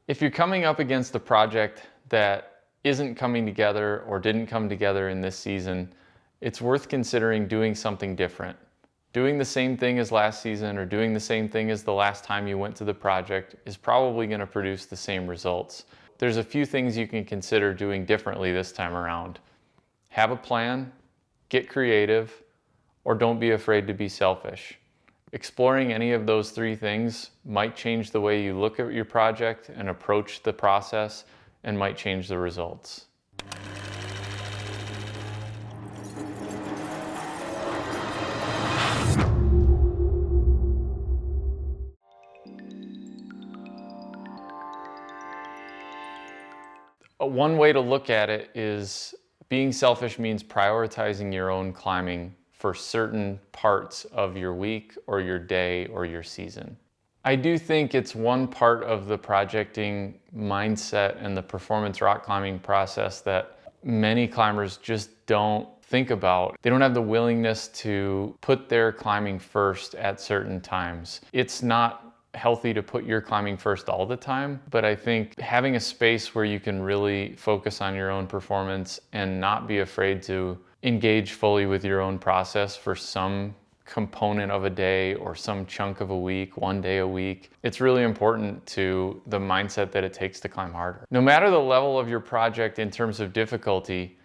If you're coming up against a project that isn't coming together or didn't come together in this season, it's worth considering doing something different. Doing the same thing as last season or doing the same thing as the last time you went to the project is probably going to produce the same results. There's a few things you can consider doing differently this time around. Have a plan, get creative, or don't be afraid to be selfish. Exploring any of those three things might change the way you look at your project and approach the process, and might change the results. One way to look at it is being selfish means prioritizing your own climbing for certain parts of your week or your day or your season. I do think it's one part of the projecting mindset and the performance rock climbing process that many climbers just don't think about. They don't have the willingness to put their climbing first at certain times. It's not healthy to put your climbing first all the time, but I think having a space where you can really focus on your own performance and not be afraid to engage fully with your own process for some component of a day or some chunk of a week, one day a week. It's really important to the mindset that it takes to climb harder. No matter the level of your project in terms of difficulty,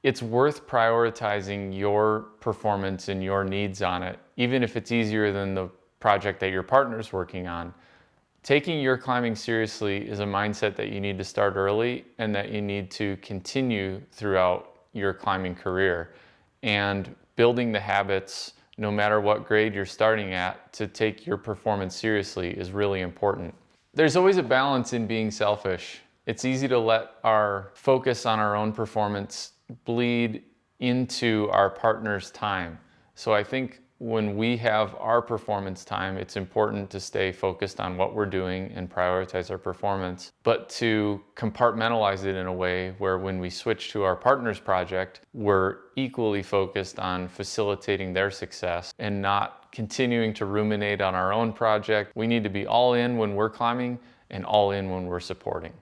it's worth prioritizing your performance and your needs on it, even if it's easier than the project that your partner's working on. Taking your climbing seriously is a mindset that you need to start early and that you need to continue throughout your climbing career. And building the habits, no matter what grade you're starting at, to take your performance seriously is really important. There's always a balance in being selfish. It's easy to let our focus on our own performance bleed into our partner's time. So I think when we have our performance time, it's important to stay focused on what we're doing and prioritize our performance, but to compartmentalize it in a way where when we switch to our partner's project, we're equally focused on facilitating their success and not continuing to ruminate on our own project. We need to be all in when we're climbing and all in when we're supporting.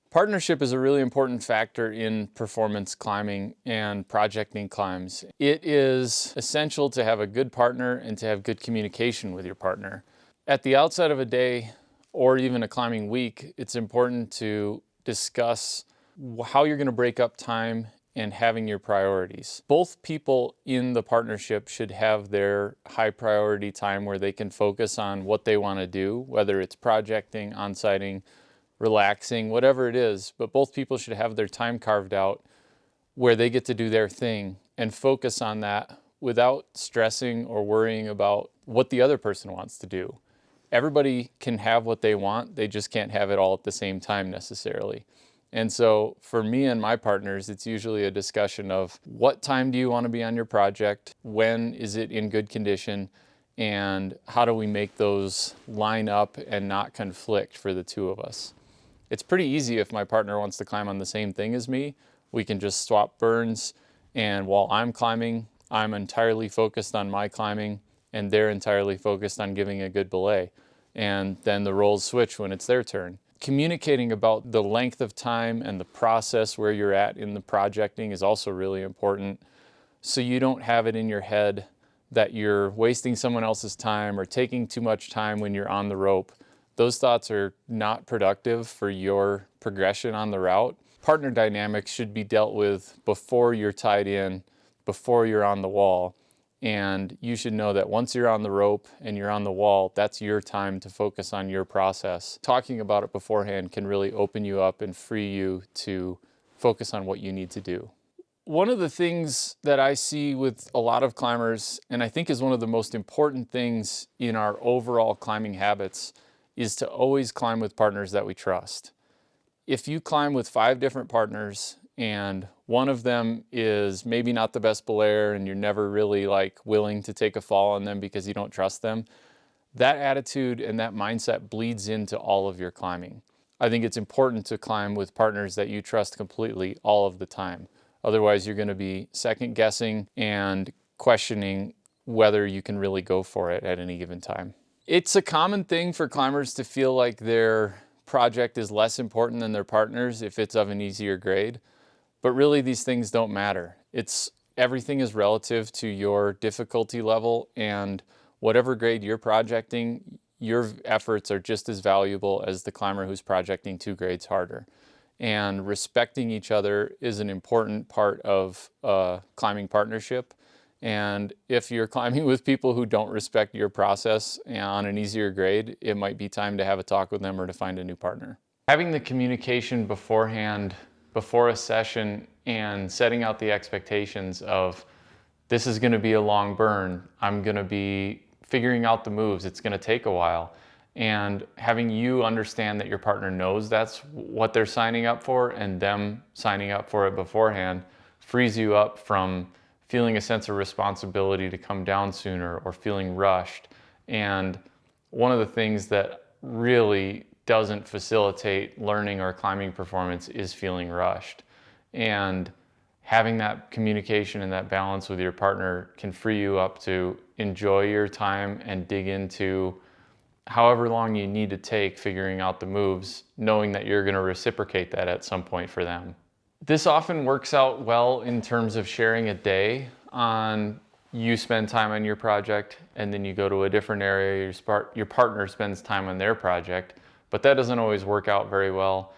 Partnership is a really important factor in performance climbing and projecting climbs. It is essential to have a good partner and to have good communication with your partner. At the outset of a day or even a climbing week, it's important to discuss how you're going to break up time and having your priorities. Both people in the partnership should have their high priority time where they can focus on what they want to do, whether it's projecting, on-siting, relaxing, whatever it is, but both people should have their time carved out where they get to do their thing and focus on that without stressing or worrying about what the other person wants to do. Everybody can have what they want, they just can't have it all at the same time necessarily. And so for me and my partners, it's usually a discussion of what time do you want to be on your project, when is it in good condition, and how do we make those line up and not conflict for the two of us. It's pretty easy if my partner wants to climb on the same thing as me. We can just swap burns, and while I'm climbing, I'm entirely focused on my climbing, and they're entirely focused on giving a good belay. And then the roles switch when it's their turn. Communicating about the length of time and the process where you're at in the projecting is also really important, so you don't have it in your head that you're wasting someone else's time or taking too much time when you're on the rope. Those thoughts are not productive for your progression on the route. Partner dynamics should be dealt with before you're tied in, before you're on the wall. And you should know that once you're on the rope and you're on the wall, that's your time to focus on your process. Talking about it beforehand can really open you up and free you to focus on what you need to do. One of the things that I see with a lot of climbers, and I think is one of the most important things in our overall climbing habits, is to always climb with partners that we trust. If you climb with 5 different partners and one of them is maybe not the best belayer and you're never really willing to take a fall on them because you don't trust them, that attitude and that mindset bleeds into all of your climbing. I think it's important to climb with partners that you trust completely all of the time. Otherwise, you're going to be second guessing and questioning whether you can really go for it at any given time. It's a common thing for climbers to feel like their project is less important than their partner's if it's of an easier grade, but really these things don't matter. Everything is relative to your difficulty level, and whatever grade you're projecting, your efforts are just as valuable as the climber who's projecting 2 grades harder. And respecting each other is an important part of a climbing partnership. And if you're climbing with people who don't respect your process on an easier grade, it might be time to have a talk with them or to find a new partner. Having the communication beforehand, before a session, and setting out the expectations of, this is going to be a long burn, I'm going to be figuring out the moves, it's going to take a while, and having you understand that your partner knows that's what they're signing up for, and them signing up for it beforehand frees you up from feeling a sense of responsibility to come down sooner or feeling rushed. And one of the things that really doesn't facilitate learning or climbing performance is feeling rushed. And having that communication and that balance with your partner can free you up to enjoy your time and dig into however long you need to take figuring out the moves, knowing that you're going to reciprocate that at some point for them. This often works out well in terms of sharing a day on, you spend time on your project and then you go to a different area, your partner spends time on their project, but that doesn't always work out very well.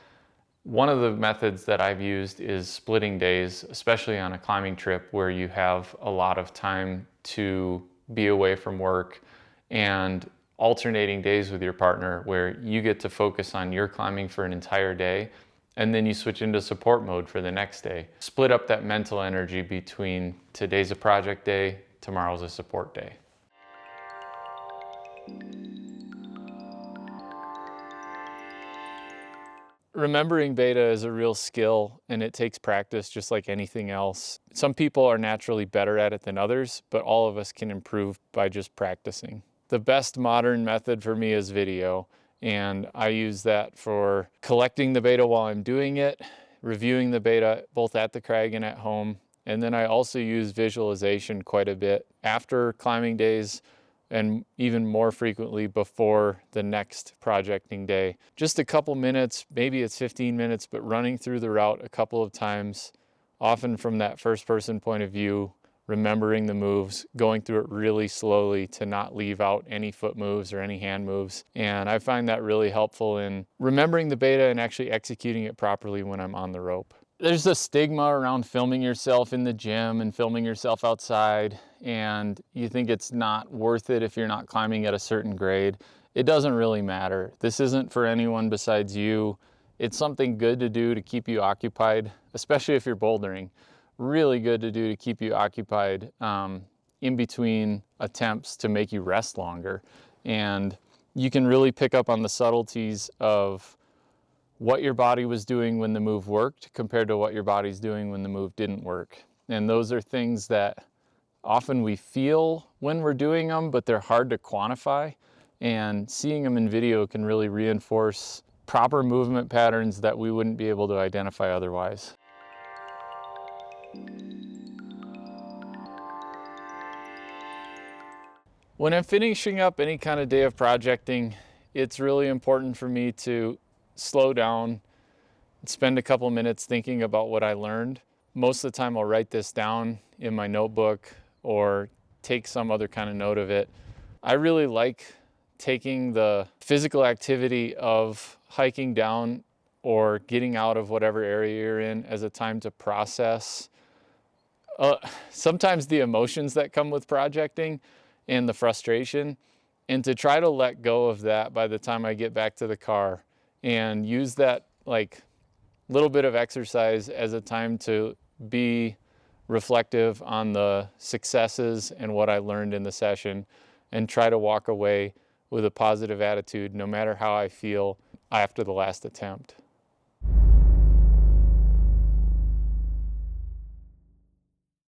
One of the methods that I've used is splitting days, especially on a climbing trip where you have a lot of time to be away from work, and alternating days with your partner where you get to focus on your climbing for an entire day and then you switch into support mode for the next day. Split up that mental energy between today's a project day, tomorrow's a support day. Remembering beta is a real skill, and it takes practice just like anything else. Some people are naturally better at it than others, but all of us can improve by just practicing. The best modern method for me is video, and I use that for collecting the beta while I'm doing it, reviewing the beta both at the crag and at home, and then I also use visualization quite a bit after climbing days, and even more frequently before the next projecting day. Just a couple minutes, maybe it's 15 minutes, but running through the route a couple of times, often from that first person point of view, remembering the moves, going through it really slowly to not leave out any foot moves or any hand moves. And I find that really helpful in remembering the beta and actually executing it properly when I'm on the rope. There's a stigma around filming yourself in the gym and filming yourself outside, and you think it's not worth it if you're not climbing at a certain grade. It doesn't really matter. This isn't for anyone besides you. It's something good to do to keep you occupied, especially if you're bouldering. Really good to do to keep you occupied in between attempts to make you rest longer. And you can really pick up on the subtleties of what your body was doing when the move worked compared to what your body's doing when the move didn't work. And those are things that often we feel when we're doing them, but they're hard to quantify. And seeing them in video can really reinforce proper movement patterns that we wouldn't be able to identify otherwise. When I'm finishing up any kind of day of projecting, it's really important for me to slow down, spend a couple minutes thinking about what I learned. Most of the time I'll write this down in my notebook or take some other kind of note of it. I really like taking the physical activity of hiking down or getting out of whatever area you're in as a time to process sometimes the emotions that come with projecting and the frustration, and to try to let go of that by the time I get back to the car, and use that like little bit of exercise as a time to be reflective on the successes and what I learned in the session, and try to walk away with a positive attitude no matter how I feel after the last attempt.